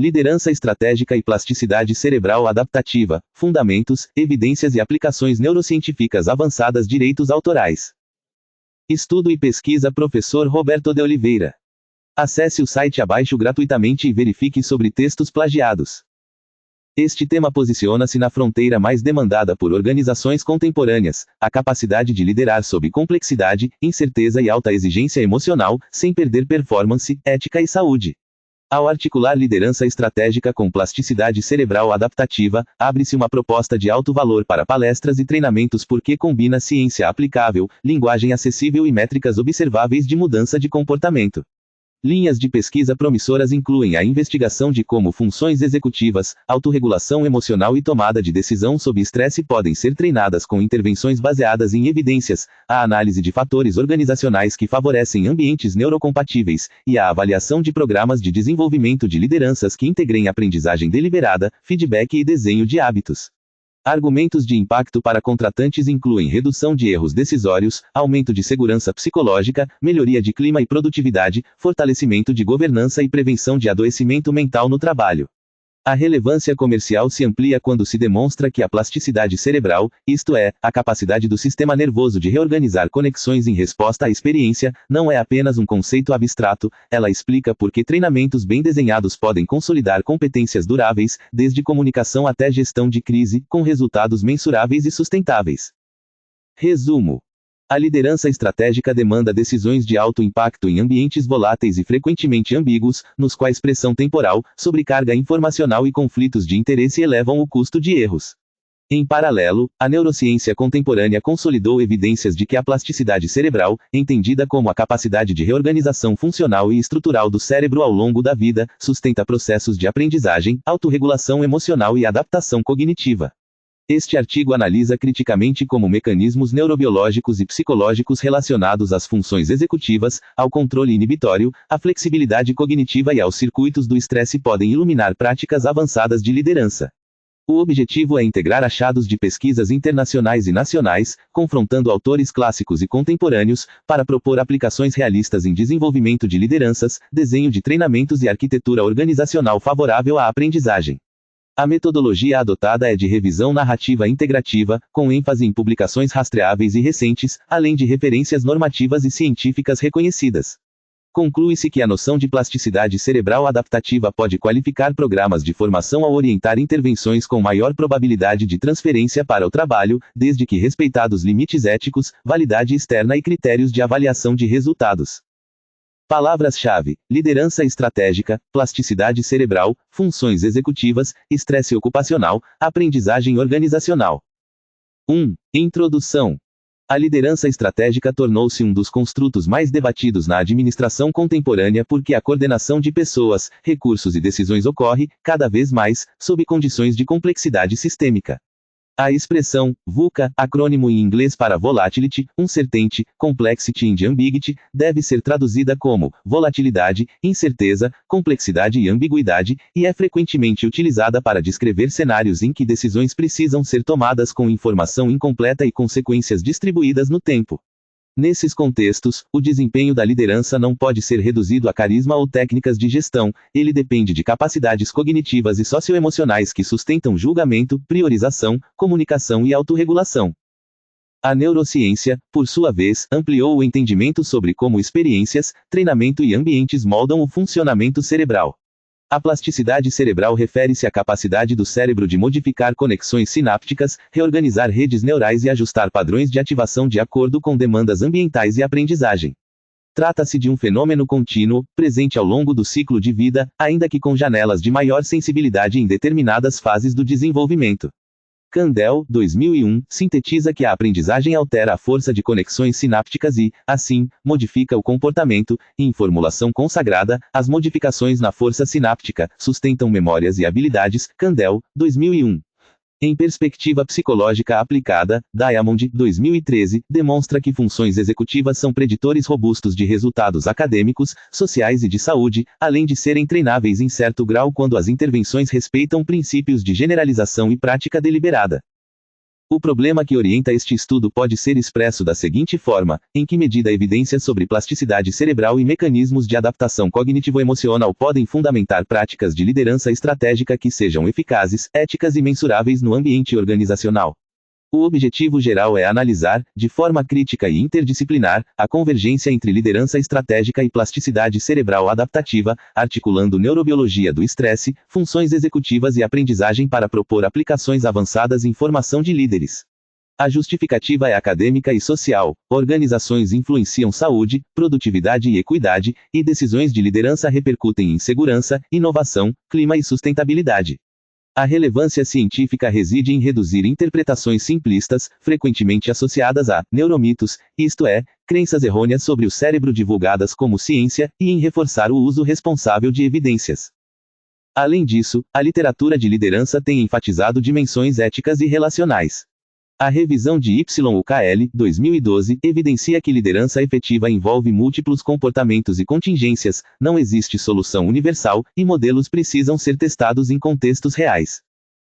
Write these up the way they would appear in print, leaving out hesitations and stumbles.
Liderança estratégica e plasticidade cerebral adaptativa, fundamentos, evidências e aplicações neurocientíficas avançadas. Direitos autorais. Estudo e pesquisa Professor Roberto de Oliveira. Acesse o site abaixo gratuitamente e verifique sobre textos plagiados. Este tema posiciona-se na fronteira mais demandada por organizações contemporâneas, a capacidade de liderar sob complexidade, incerteza e alta exigência emocional, sem perder performance, ética e saúde. Ao articular liderança estratégica com plasticidade cerebral adaptativa, abre-se uma proposta de alto valor para palestras e treinamentos porque combina ciência aplicável, linguagem acessível e métricas observáveis de mudança de comportamento. Linhas de pesquisa promissoras incluem a investigação de como funções executivas, autorregulação emocional e tomada de decisão sob estresse podem ser treinadas com intervenções baseadas em evidências, a análise de fatores organizacionais que favorecem ambientes neurocompatíveis, e a avaliação de programas de desenvolvimento de lideranças que integrem aprendizagem deliberada, feedback e desenho de hábitos. Argumentos de impacto para contratantes incluem redução de erros decisórios, aumento de segurança psicológica, melhoria de clima e produtividade, fortalecimento de governança e prevenção de adoecimento mental no trabalho. A relevância comercial se amplia quando se demonstra que a plasticidade cerebral, isto é, a capacidade do sistema nervoso de reorganizar conexões em resposta à experiência, não é apenas um conceito abstrato, ela explica por que treinamentos bem desenhados podem consolidar competências duráveis, desde comunicação até gestão de crise, com resultados mensuráveis e sustentáveis. Resumo. A liderança estratégica demanda decisões de alto impacto em ambientes voláteis e frequentemente ambíguos, nos quais pressão temporal, sobrecarga informacional e conflitos de interesse elevam o custo de erros. Em paralelo, a neurociência contemporânea consolidou evidências de que a plasticidade cerebral, entendida como a capacidade de reorganização funcional e estrutural do cérebro ao longo da vida, sustenta processos de aprendizagem, autorregulação emocional e adaptação cognitiva. Este artigo analisa criticamente como mecanismos neurobiológicos e psicológicos relacionados às funções executivas, ao controle inibitório, à flexibilidade cognitiva e aos circuitos do estresse podem iluminar práticas avançadas de liderança. O objetivo é integrar achados de pesquisas internacionais e nacionais, confrontando autores clássicos e contemporâneos, para propor aplicações realistas em desenvolvimento de lideranças, desenho de treinamentos e arquitetura organizacional favorável à aprendizagem. A metodologia adotada é de revisão narrativa integrativa, com ênfase em publicações rastreáveis e recentes, além de referências normativas e científicas reconhecidas. Conclui-se que a noção de plasticidade cerebral adaptativa pode qualificar programas de formação ao orientar intervenções com maior probabilidade de transferência para o trabalho, desde que respeitados limites éticos, validade externa e critérios de avaliação de resultados. Palavras-chave: liderança estratégica, plasticidade cerebral, funções executivas, estresse ocupacional, aprendizagem organizacional. 1. Introdução. A liderança estratégica tornou-se um dos construtos mais debatidos na administração contemporânea porque a coordenação de pessoas, recursos e decisões ocorre, cada vez mais, sob condições de complexidade sistêmica. A expressão VUCA, acrônimo em inglês para Volatility, Uncertainty, Complexity and Ambiguity, deve ser traduzida como volatilidade, incerteza, complexidade e ambiguidade, e é frequentemente utilizada para descrever cenários em que decisões precisam ser tomadas com informação incompleta e consequências distribuídas no tempo. Nesses contextos, o desempenho da liderança não pode ser reduzido a carisma ou técnicas de gestão, ele depende de capacidades cognitivas e socioemocionais que sustentam julgamento, priorização, comunicação e autorregulação. A neurociência, por sua vez, ampliou o entendimento sobre como experiências, treinamento e ambientes moldam o funcionamento cerebral. A plasticidade cerebral refere-se à capacidade do cérebro de modificar conexões sinápticas, reorganizar redes neurais e ajustar padrões de ativação de acordo com demandas ambientais e aprendizagem. Trata-se de um fenômeno contínuo, presente ao longo do ciclo de vida, ainda que com janelas de maior sensibilidade em determinadas fases do desenvolvimento. Kandel, 2001, sintetiza que a aprendizagem altera a força de conexões sinápticas e, assim, modifica o comportamento. Em formulação consagrada, as modificações na força sináptica sustentam memórias e habilidades. Kandel, 2001. Em perspectiva psicológica aplicada, Diamond, 2013, demonstra que funções executivas são preditores robustos de resultados acadêmicos, sociais e de saúde, além de serem treináveis em certo grau quando as intervenções respeitam princípios de generalização e prática deliberada. O problema que orienta este estudo pode ser expresso da seguinte forma: em que medida evidências sobre plasticidade cerebral e mecanismos de adaptação cognitivo-emocional podem fundamentar práticas de liderança estratégica que sejam eficazes, éticas e mensuráveis no ambiente organizacional. O objetivo geral é analisar, de forma crítica e interdisciplinar, a convergência entre liderança estratégica e plasticidade cerebral adaptativa, articulando neurobiologia do estresse, funções executivas e aprendizagem para propor aplicações avançadas em formação de líderes. A justificativa é acadêmica e social. Organizações influenciam saúde, produtividade e equidade, e decisões de liderança repercutem em segurança, inovação, clima e sustentabilidade. A relevância científica reside em reduzir interpretações simplistas, frequentemente associadas a neuromitos, isto é, crenças errôneas sobre o cérebro divulgadas como ciência, e em reforçar o uso responsável de evidências. Além disso, a literatura de liderança tem enfatizado dimensões éticas e relacionais. A revisão de YUKL, 2012, evidencia que liderança efetiva envolve múltiplos comportamentos e contingências, não existe solução universal, e modelos precisam ser testados em contextos reais.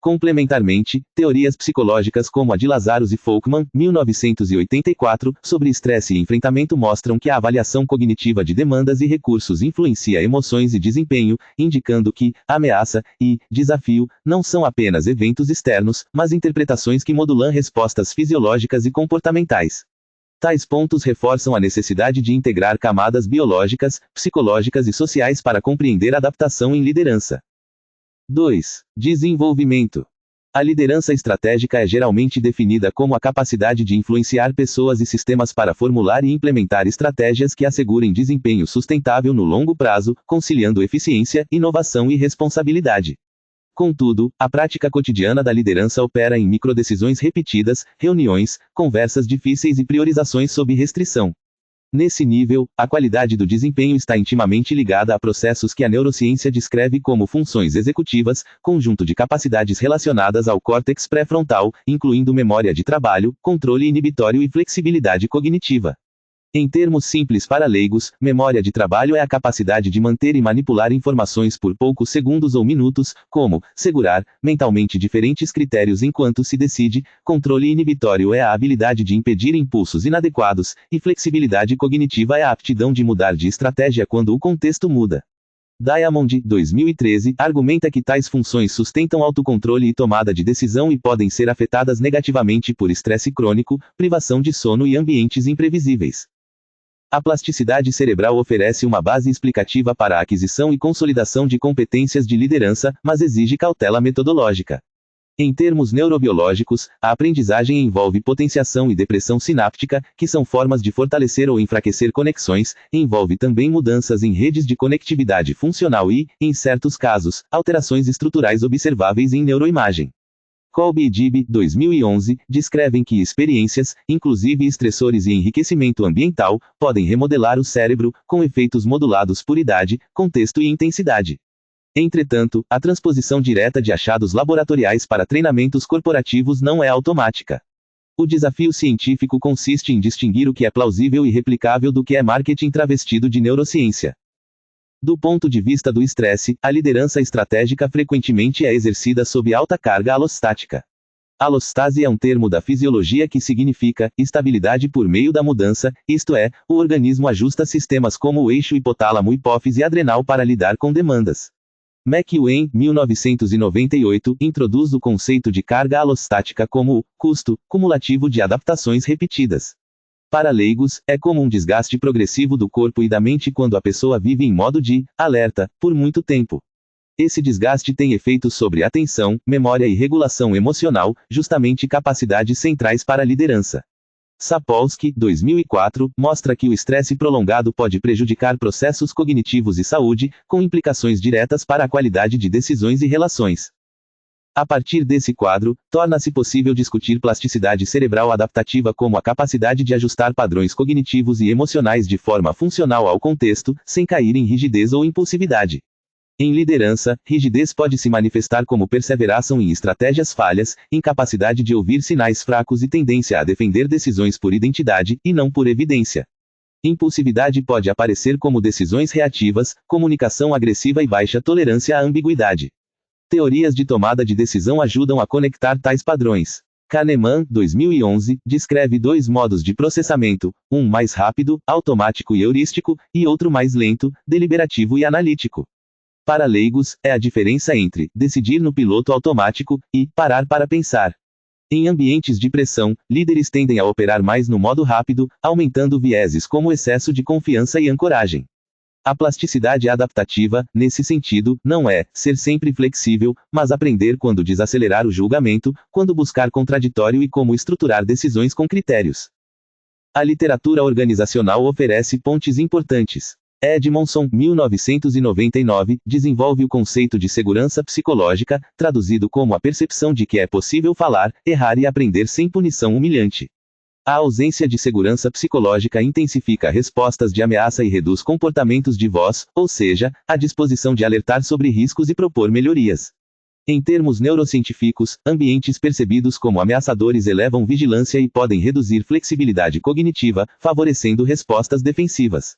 Complementarmente, teorias psicológicas como a de Lazarus e Folkman, 1984, sobre estresse e enfrentamento mostram que a avaliação cognitiva de demandas e recursos influencia emoções e desempenho, indicando que ameaça e desafio não são apenas eventos externos, mas interpretações que modulam respostas fisiológicas e comportamentais. Tais pontos reforçam a necessidade de integrar camadas biológicas, psicológicas e sociais para compreender a adaptação em liderança. 2. Desenvolvimento. A liderança estratégica é geralmente definida como a capacidade de influenciar pessoas e sistemas para formular e implementar estratégias que assegurem desempenho sustentável no longo prazo, conciliando eficiência, inovação e responsabilidade. Contudo, a prática cotidiana da liderança opera em microdecisões repetidas, reuniões, conversas difíceis e priorizações sob restrição. Nesse nível, a qualidade do desempenho está intimamente ligada a processos que a neurociência descreve como funções executivas, conjunto de capacidades relacionadas ao córtex pré-frontal, incluindo memória de trabalho, controle inibitório e flexibilidade cognitiva. Em termos simples para leigos, memória de trabalho é a capacidade de manter e manipular informações por poucos segundos ou minutos, como segurar mentalmente diferentes critérios enquanto se decide. Controle inibitório é a habilidade de impedir impulsos inadequados, e flexibilidade cognitiva é a aptidão de mudar de estratégia quando o contexto muda. Diamond, 2013, argumenta que tais funções sustentam autocontrole e tomada de decisão e podem ser afetadas negativamente por estresse crônico, privação de sono e ambientes imprevisíveis. A plasticidade cerebral oferece uma base explicativa para a aquisição e consolidação de competências de liderança, mas exige cautela metodológica. Em termos neurobiológicos, a aprendizagem envolve potenciação e depressão sináptica, que são formas de fortalecer ou enfraquecer conexões, envolve também mudanças em redes de conectividade funcional e, em certos casos, alterações estruturais observáveis em neuroimagem. Kolbe e Dibby, 2011, descrevem que experiências, inclusive estressores e enriquecimento ambiental, podem remodelar o cérebro, com efeitos modulados por idade, contexto e intensidade. Entretanto, a transposição direta de achados laboratoriais para treinamentos corporativos não é automática. O desafio científico consiste em distinguir o que é plausível e replicável do que é marketing travestido de neurociência. Do ponto de vista do estresse, a liderança estratégica frequentemente é exercida sob alta carga alostática. Alostase é um termo da fisiologia que significa estabilidade por meio da mudança, isto é, o organismo ajusta sistemas como o eixo hipotálamo-hipófise adrenal para lidar com demandas. McEwen, 1998, introduz o conceito de carga alostática como o custo cumulativo de adaptações repetidas. Para leigos, é como um desgaste progressivo do corpo e da mente quando a pessoa vive em modo de alerta por muito tempo. Esse desgaste tem efeitos sobre atenção, memória e regulação emocional, justamente capacidades centrais para a liderança. Sapolsky, 2004, mostra que o estresse prolongado pode prejudicar processos cognitivos e saúde, com implicações diretas para a qualidade de decisões e relações. A partir desse quadro, torna-se possível discutir plasticidade cerebral adaptativa como a capacidade de ajustar padrões cognitivos e emocionais de forma funcional ao contexto, sem cair em rigidez ou impulsividade. Em liderança, rigidez pode se manifestar como perseveração em estratégias falhas, incapacidade de ouvir sinais fracos e tendência a defender decisões por identidade, e não por evidência. Impulsividade pode aparecer como decisões reativas, comunicação agressiva e baixa tolerância à ambiguidade. Teorias de tomada de decisão ajudam a conectar tais padrões. Kahneman, 2011, descreve dois modos de processamento, um mais rápido, automático e heurístico, e outro mais lento, deliberativo e analítico. Para leigos, é a diferença entre decidir no piloto automático e parar para pensar. Em ambientes de pressão, líderes tendem a operar mais no modo rápido, aumentando vieses como excesso de confiança e ancoragem. A plasticidade adaptativa, nesse sentido, não é ser sempre flexível, mas aprender quando desacelerar o julgamento, quando buscar contraditório e como estruturar decisões com critérios. A literatura organizacional oferece pontes importantes. Edmondson, 1999, desenvolve o conceito de segurança psicológica, traduzido como a percepção de que é possível falar, errar e aprender sem punição humilhante. A ausência de segurança psicológica intensifica respostas de ameaça e reduz comportamentos de voz, ou seja, a disposição de alertar sobre riscos e propor melhorias. Em termos neurocientíficos, ambientes percebidos como ameaçadores elevam vigilância e podem reduzir flexibilidade cognitiva, favorecendo respostas defensivas.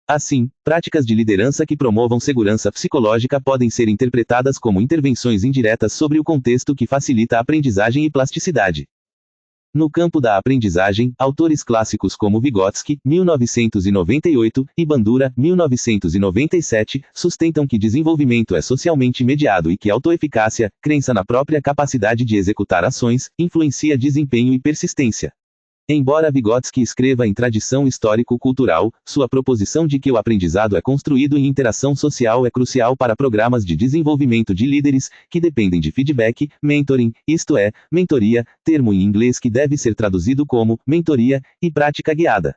Assim, práticas de liderança que promovam segurança psicológica podem ser interpretadas como intervenções indiretas sobre o contexto que facilita a aprendizagem e plasticidade. No campo da aprendizagem, autores clássicos como Vygotsky, 1998, e Bandura, 1997, sustentam que desenvolvimento é socialmente mediado e que autoeficácia, crença na própria capacidade de executar ações, influencia desempenho e persistência. Embora Vygotsky escreva em tradição histórico-cultural, sua proposição de que o aprendizado é construído em interação social é crucial para programas de desenvolvimento de líderes, que dependem de feedback, mentoring, isto é, mentoria, termo em inglês que deve ser traduzido como mentoria, e prática guiada.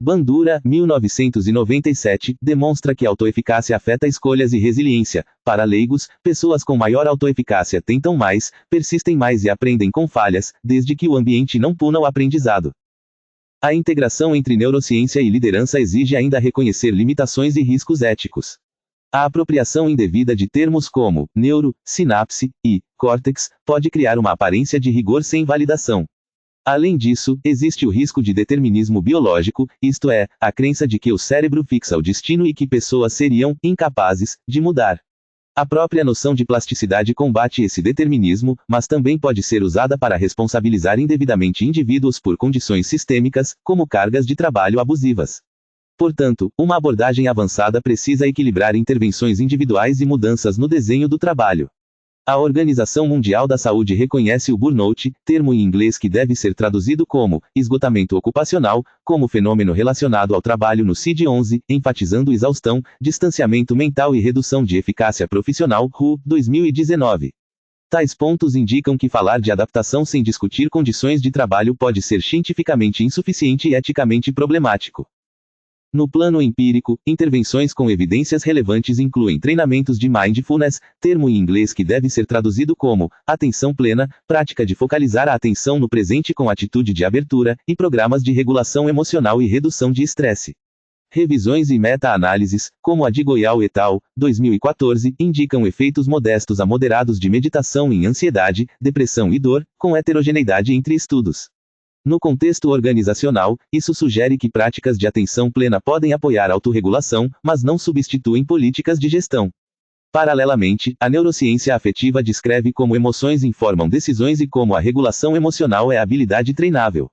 Bandura, 1997, demonstra que a autoeficácia afeta escolhas e resiliência. Para leigos, pessoas com maior autoeficácia tentam mais, persistem mais e aprendem com falhas, desde que o ambiente não puna o aprendizado. A integração entre neurociência e liderança exige ainda reconhecer limitações e riscos éticos. A apropriação indevida de termos como neuro, sinapse e córtex pode criar uma aparência de rigor sem validação. Além disso, existe o risco de determinismo biológico, isto é, a crença de que o cérebro fixa o destino e que pessoas seriam incapazes de mudar. A própria noção de plasticidade combate esse determinismo, mas também pode ser usada para responsabilizar indevidamente indivíduos por condições sistêmicas, como cargas de trabalho abusivas. Portanto, uma abordagem avançada precisa equilibrar intervenções individuais e mudanças no desenho do trabalho. A Organização Mundial da Saúde reconhece o burnout, termo em inglês que deve ser traduzido como esgotamento ocupacional, como fenômeno relacionado ao trabalho no CID-11, enfatizando exaustão, distanciamento mental e redução de eficácia profissional, WHO, 2019. Tais pontos indicam que falar de adaptação sem discutir condições de trabalho pode ser cientificamente insuficiente e eticamente problemático. No plano empírico, intervenções com evidências relevantes incluem treinamentos de mindfulness, termo em inglês que deve ser traduzido como atenção plena, prática de focalizar a atenção no presente com atitude de abertura, e programas de regulação emocional e redução de estresse. Revisões e meta-análises, como a de Goyal et al., 2014, indicam efeitos modestos a moderados de meditação em ansiedade, depressão e dor, com heterogeneidade entre estudos. No contexto organizacional, isso sugere que práticas de atenção plena podem apoiar a autorregulação, mas não substituem políticas de gestão. Paralelamente, a neurociência afetiva descreve como emoções informam decisões e como a regulação emocional é habilidade treinável.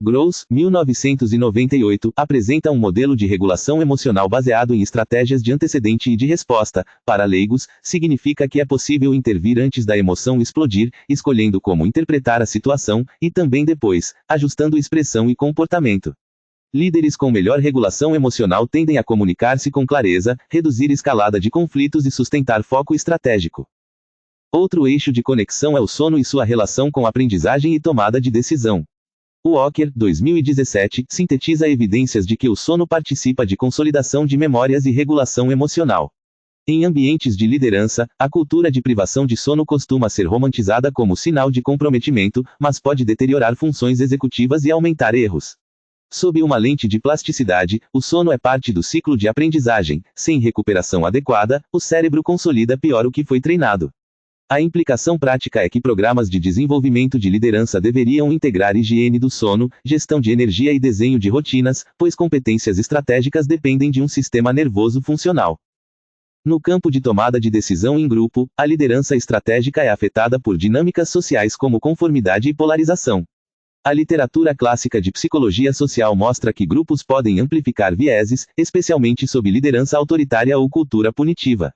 Gross, 1998, apresenta um modelo de regulação emocional baseado em estratégias de antecedente e de resposta. Para leigos, significa que é possível intervir antes da emoção explodir, escolhendo como interpretar a situação, e também depois, ajustando expressão e comportamento. Líderes com melhor regulação emocional tendem a comunicar-se com clareza, reduzir escalada de conflitos e sustentar foco estratégico. Outro eixo de conexão é o sono e sua relação com aprendizagem e tomada de decisão. Walker, 2017, sintetiza evidências de que o sono participa de consolidação de memórias e regulação emocional. Em ambientes de liderança, a cultura de privação de sono costuma ser romantizada como sinal de comprometimento, mas pode deteriorar funções executivas e aumentar erros. Sob uma lente de plasticidade, o sono é parte do ciclo de aprendizagem. Sem recuperação adequada, o cérebro consolida pior o que foi treinado. A implicação prática é que programas de desenvolvimento de liderança deveriam integrar higiene do sono, gestão de energia e desenho de rotinas, pois competências estratégicas dependem de um sistema nervoso funcional. No campo de tomada de decisão em grupo, a liderança estratégica é afetada por dinâmicas sociais como conformidade e polarização. A literatura clássica de psicologia social mostra que grupos podem amplificar vieses, especialmente sob liderança autoritária ou cultura punitiva.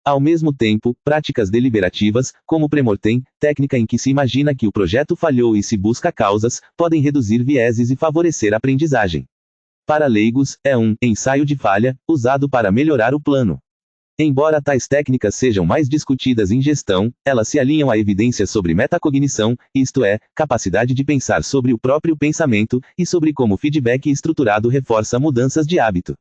Ao mesmo tempo, práticas deliberativas, como premortem, técnica em que se imagina que o projeto falhou e se busca causas, podem reduzir vieses e favorecer a aprendizagem. Para leigos, é um ensaio de falha, usado para melhorar o plano. Embora tais técnicas sejam mais discutidas em gestão, elas se alinham a evidências sobre metacognição, isto é, capacidade de pensar sobre o próprio pensamento, e sobre como o feedback estruturado reforça mudanças de hábito.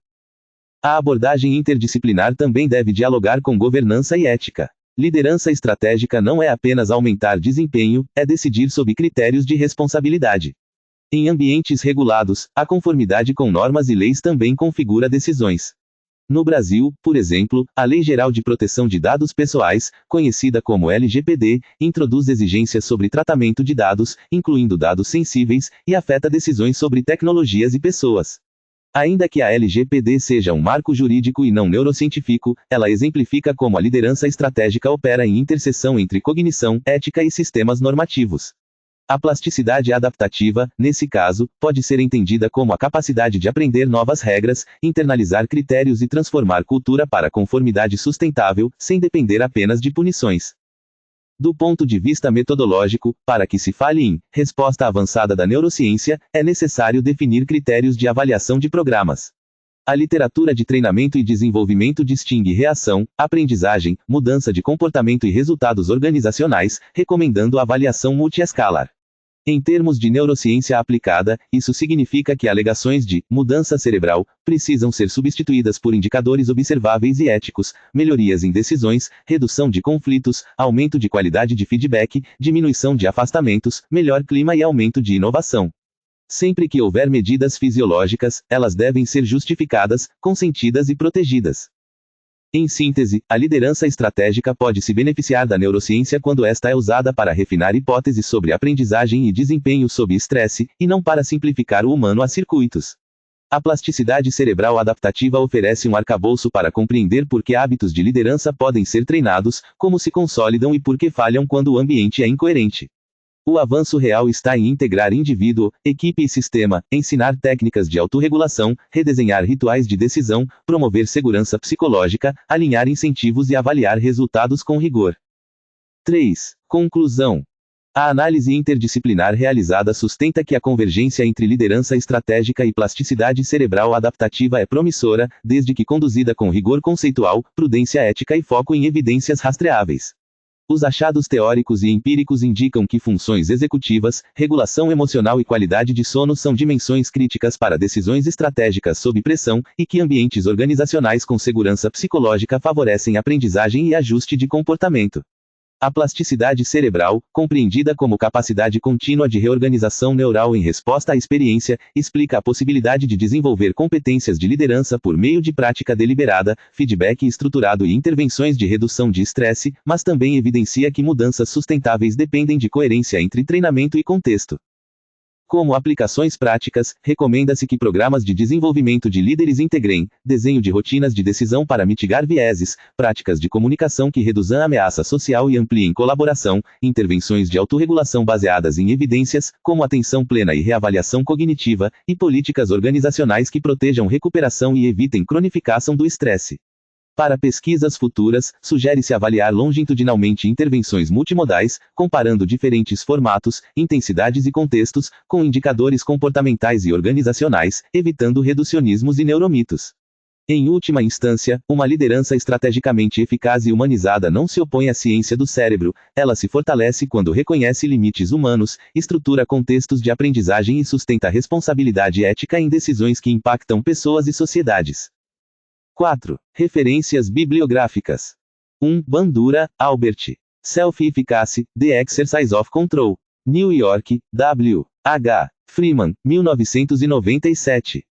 A abordagem interdisciplinar também deve dialogar com governança e ética. Liderança estratégica não é apenas aumentar desempenho, é decidir sob critérios de responsabilidade. Em ambientes regulados, a conformidade com normas e leis também configura decisões. No Brasil, por exemplo, a Lei Geral de Proteção de Dados Pessoais, conhecida como LGPD, introduz exigências sobre tratamento de dados, incluindo dados sensíveis, e afeta decisões sobre tecnologias e pessoas. Ainda que a LGPD seja um marco jurídico e não neurocientífico, ela exemplifica como a liderança estratégica opera em interseção entre cognição, ética e sistemas normativos. A plasticidade adaptativa, nesse caso, pode ser entendida como a capacidade de aprender novas regras, internalizar critérios e transformar cultura para conformidade sustentável, sem depender apenas de punições. Do ponto de vista metodológico, para que se fale em resposta avançada da neurociência, é necessário definir critérios de avaliação de programas. A literatura de treinamento e desenvolvimento distingue reação, aprendizagem, mudança de comportamento e resultados organizacionais, recomendando a avaliação multiescalar. Em termos de neurociência aplicada, isso significa que alegações de mudança cerebral precisam ser substituídas por indicadores observáveis e éticos, melhorias em decisões, redução de conflitos, aumento de qualidade de feedback, diminuição de afastamentos, melhor clima e aumento de inovação. Sempre que houver medidas fisiológicas, elas devem ser justificadas, consentidas e protegidas. Em síntese, a liderança estratégica pode se beneficiar da neurociência quando esta é usada para refinar hipóteses sobre aprendizagem e desempenho sob estresse, e não para simplificar o humano a circuitos. A plasticidade cerebral adaptativa oferece um arcabouço para compreender por que hábitos de liderança podem ser treinados, como se consolidam e por que falham quando o ambiente é incoerente. O avanço real está em integrar indivíduo, equipe e sistema, ensinar técnicas de autorregulação, redesenhar rituais de decisão, promover segurança psicológica, alinhar incentivos e avaliar resultados com rigor. 3. Conclusão. A análise interdisciplinar realizada sustenta que a convergência entre liderança estratégica e plasticidade cerebral adaptativa é promissora, desde que conduzida com rigor conceitual, prudência ética e foco em evidências rastreáveis. Os achados teóricos e empíricos indicam que funções executivas, regulação emocional e qualidade de sono são dimensões críticas para decisões estratégicas sob pressão, e que ambientes organizacionais com segurança psicológica favorecem aprendizagem e ajuste de comportamento. A plasticidade cerebral, compreendida como capacidade contínua de reorganização neural em resposta à experiência, explica a possibilidade de desenvolver competências de liderança por meio de prática deliberada, feedback estruturado e intervenções de redução de estresse, mas também evidencia que mudanças sustentáveis dependem de coerência entre treinamento e contexto. Como aplicações práticas, recomenda-se que programas de desenvolvimento de líderes integrem desenho de rotinas de decisão para mitigar vieses, práticas de comunicação que reduzam a ameaça social e ampliem colaboração, intervenções de autorregulação baseadas em evidências, como atenção plena e reavaliação cognitiva, e políticas organizacionais que protejam recuperação e evitem cronificação do estresse. Para pesquisas futuras, sugere-se avaliar longitudinalmente intervenções multimodais, comparando diferentes formatos, intensidades e contextos, com indicadores comportamentais e organizacionais, evitando reducionismos e neuromitos. Em última instância, uma liderança estrategicamente eficaz e humanizada não se opõe à ciência do cérebro, ela se fortalece quando reconhece limites humanos, estrutura contextos de aprendizagem e sustenta responsabilidade ética em decisões que impactam pessoas e sociedades. 4. Referências bibliográficas. 1. Bandura, Albert. Self-Efficacy, The Exercise of Control. New York, W. H. Freeman, 1997.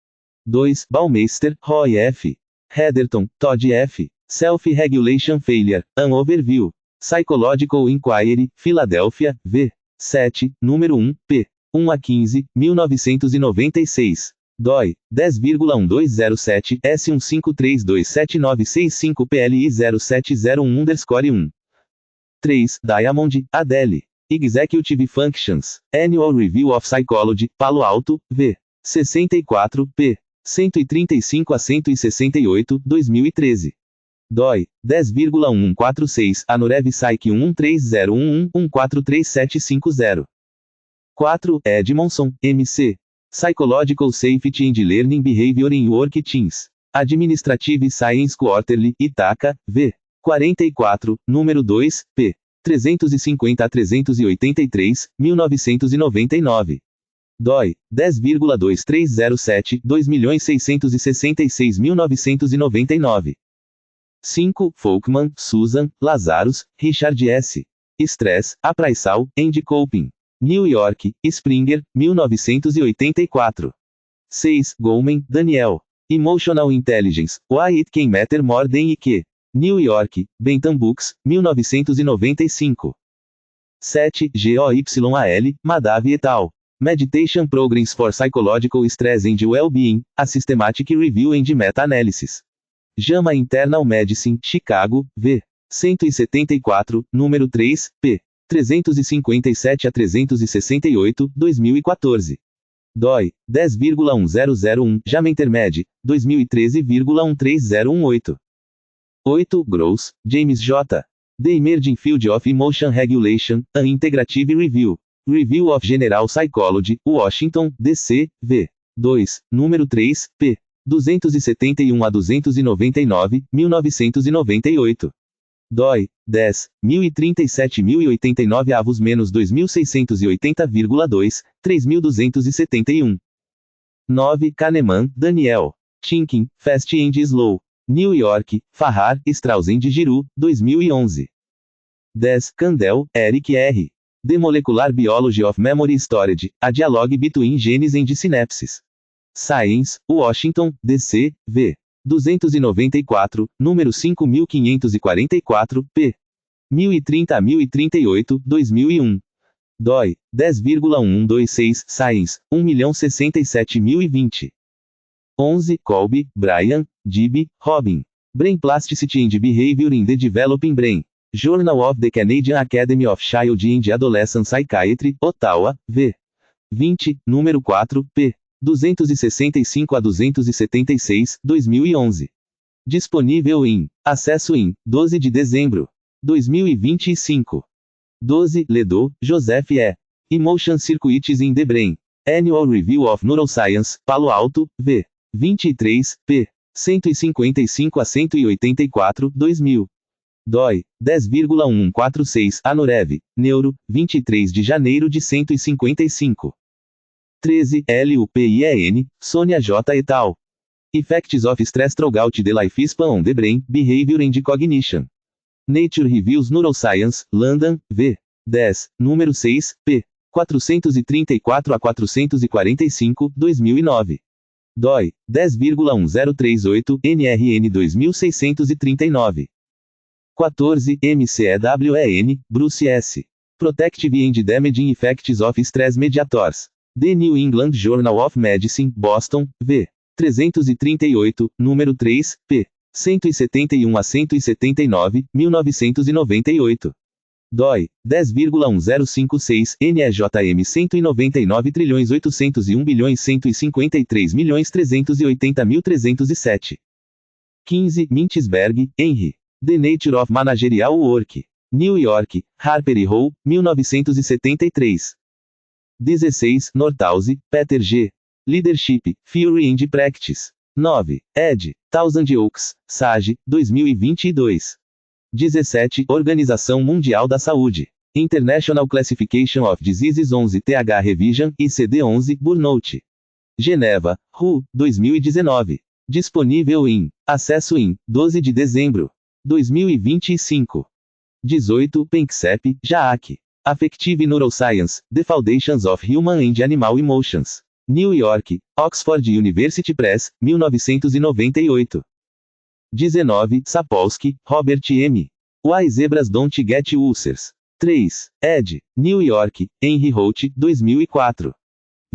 2. Baumeister, Roy F. Heatherton, Todd F. Self-Regulation Failure, An Overview. Psychological Inquiry, Philadelphia, V. 7, número 1, p. 1 a 15, 1996. dói, 10,1207, S1532795PLI 0701_1. 3. Diamond, Adele. Executive Functions. Annual Review of Psychology, Palo Alto, v. 64, p. 135 a 168, 2013. dói, 10,1146, Anurev Psych 113011143750. 4. Edmondson, M.C. Psychological Safety and Learning Behavior in Work Teams. Administrative Science Quarterly, Itaca, v. 44, número 2, p. 350 a 383, 1999. dói, 10,2307, 2.666.999. 5. Folkman, Susan, Lazarus, Richard S. Stress, Appraisal, and Coping. New York, Springer, 1984. 6. Goleman, Daniel. Emotional Intelligence, Why It Can Matter More Than IQ. New York, Bentham Books, 1995. 7. GOYAL, Madhav et al. Meditation Programs for Psychological Stress and Well-Being, A Systematic Review and Meta-Analysis. JAMA Internal Medicine, Chicago, v. 174, número 3, p. 357 a 368, 2014. dói, 10,1001, JAMA Intermed, 2013,13018. 8. Gross, James J. The Emerging Field of Emotion Regulation, An Integrative Review. Review of General Psychology, Washington, D.C., v. 2, número 3, p. 271 a 299, 1998. dói, 10, 1037.089 avos menos 2680,2, 3271. 9. Kahneman, Daniel. Thinking, Fast and Slow. New York, Farrar, Strauss and Giroux, 2011. 10. Kandel, Eric R. The Molecular Biology of Memory Storage, A Dialogue Between Genes and Synapses. Science, Washington, D.C., v. 294, número 5544, p. 1030 a 1038, 2001. dói, 10,1126, Science, 1.067.020. 11. Kolbe, Brian, Dibby, Robin. Brain Plasticity and Behavior in the Developing Brain. Journal of the Canadian Academy of Child and Adolescent Psychiatry, Ottawa, v. 20, número 4, p. 265 a 276, 2011. Disponível em acesso em 12 de dezembro 2025. 12. Ledoux, Joseph E. Emotion Circuits in the Brain. Annual Review of Neuroscience, Palo Alto, v. 23, p. 155 a 184, 2000. dói, 10,1146, Anurev, Neuro, 23 de janeiro de 155. 13. LUPIEN, Sônia J. et al. Effects of Stress Throughout the Lifespan on the Brain, Behavior and Cognition. Nature Reviews Neuroscience, London, v. 10, número 6, p. 434 a 445, 2009. dói, 10,1038, NRN 2639. 14. MCEWEN, Bruce S. Protective and Damaging Effects of Stress Mediators. The New England Journal of Medicine, Boston, v. 338, número 3, p. 171 a 179, 1998. dói, 10,1056, NEJM 199.801.153.380.307. 15. Mintzberg, Henry. The Nature of Managerial Work. New York, Harper e Row, 1973. 16. Nordhaus, Peter G. Leadership, Theory and Practice. 9. Ed. Thousand Oaks, SAGE, 2022. 17. Organização Mundial da Saúde. International Classification of Diseases 11 TH Revision, ICD-11, Burnout. Geneva, RU, 2019. Disponível em acesso em 12 de dezembro 2025. 18. Panksepp, Jaak. Affective Neuroscience, The Foundations of Human and Animal Emotions. New York, Oxford University Press, 1998. 19. Sapolsky, Robert M. Why Zebras Don't Get Ulcers. 3. Ed. New York, Henry Holt, 2004.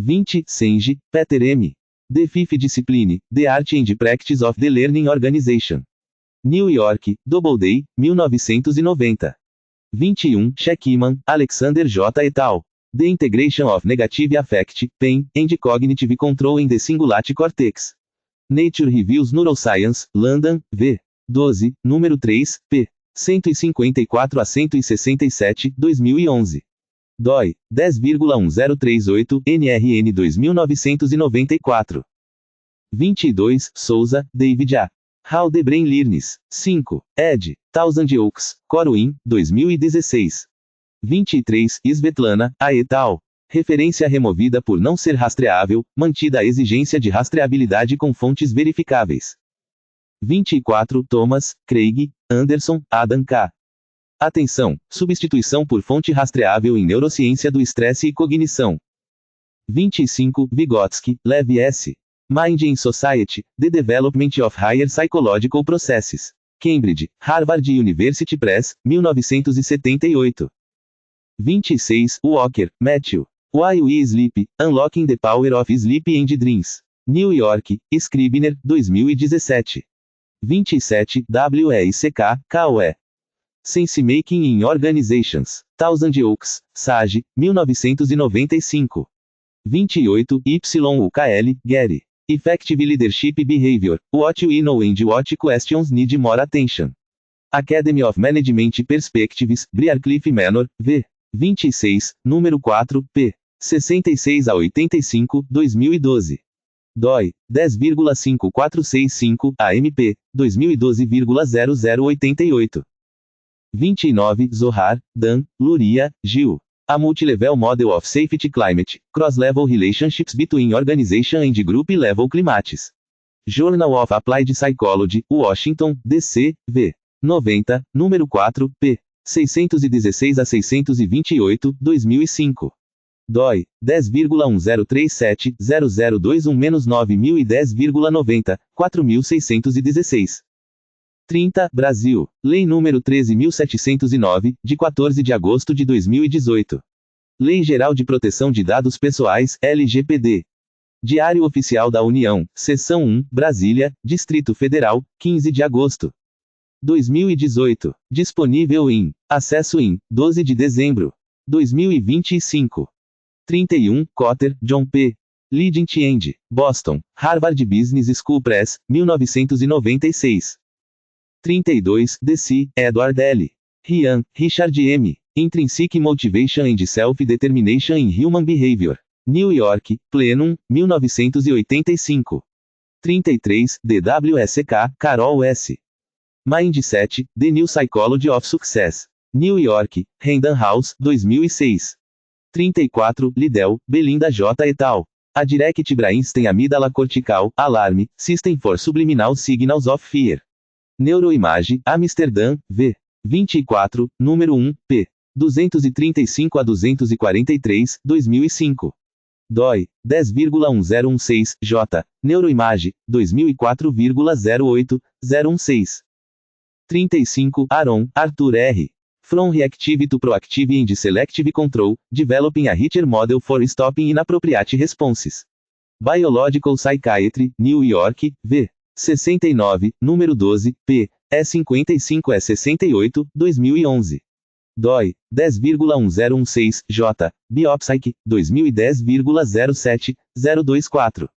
20. Senge, Peter M. The Fifth Discipline, The Art and Practice of the Learning Organization. New York, Doubleday, 1990. 21, Sheckman, Alexander J. et al. The Integration of Negative Affect, Pain, and Cognitive Control in the Cingulate Cortex. Nature Reviews Neuroscience, London, v. 12, número 3, p. 154 a 167, 2011. DOI, 10,1038, NRN 2994. 22, Souza, David A. How the Brain Learns. 5, ed. Thousand Oaks, Corwin, 2016. 23, Svetlana, A. et al. Referência removida por não ser rastreável, mantida a exigência de rastreabilidade com fontes verificáveis. 24, Thomas, Craig, Anderson, Adam K. Atenção, substituição por fonte rastreável em neurociência do estresse e cognição. 25, Vygotsky, Lev S. Mind and Society, The Development of Higher Psychological Processes. Cambridge, Harvard University Press, 1978. 26, Walker, Matthew. Why We Sleep, Unlocking the Power of Sleep and Dreams. New York, Scribner, 2017. 27, WEICK, KOE. Sensemaking in Organizations. Thousand Oaks, Sage, 1995. 28, YUKL, Gary. Effective Leadership Behavior, What We Know and What Questions Need More Attention. Academy of Management Perspectives, Briarcliff Manor, v. 26, número 4, p. 66 a 85, 2012. DOI, 10,5465, AMP, 2012,0088. 29, Zohar, Dan, Luria, Gil. A Multilevel Model of Safety Climate, Cross-Level Relationships Between Organization and Group Level Climates. Journal of Applied Psychology, Washington, D.C., v. 90, número 4, p. 616 a 628, 2005. DOI, 10,1037, 0021-9010,90, 4616. 30, Brasil. Lei nº 13.709, de 14 de agosto de 2018. Lei Geral de Proteção de Dados Pessoais, LGPD. Diário Oficial da União, Seção 1, Brasília, Distrito Federal, 15 de agosto. 2018. Disponível em acesso em 12 de dezembro. 2025. 31, Cotter, John P. Leading End, Boston, Harvard Business School Press, 1996. 32, DC, Edward L. Ryan, Richard M. Intrinsic Motivation and Self-Determination in Human Behavior. New York, Plenum, 1985. 33, DWSK, Carol S. Mindset, The New Psychology of Success. New York, Random House, 2006. 34, Liddell, Belinda J. et al. A Direct Brainstem Amígdala Cortical, Alarme, System for Subliminal Signals of Fear. Neuroimage, Amsterdã, v. 24, número 1, p. 235 a 243, 2005. DOI, 10,1016, J. Neuroimage, 2004,08016. 35, Aaron, Arthur R. From Reactive to Proactive and Selective Control, Developing a Richer Model for Stopping Inappropriate Responses. Biological Psychiatry, New York, v. 69, número 12, p. E55 e 68, 2011. DOI, 10,1016, J. Biopsych, 2010,07024.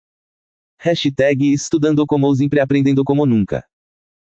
Hashtag Estudando como sempre aprendendo como nunca.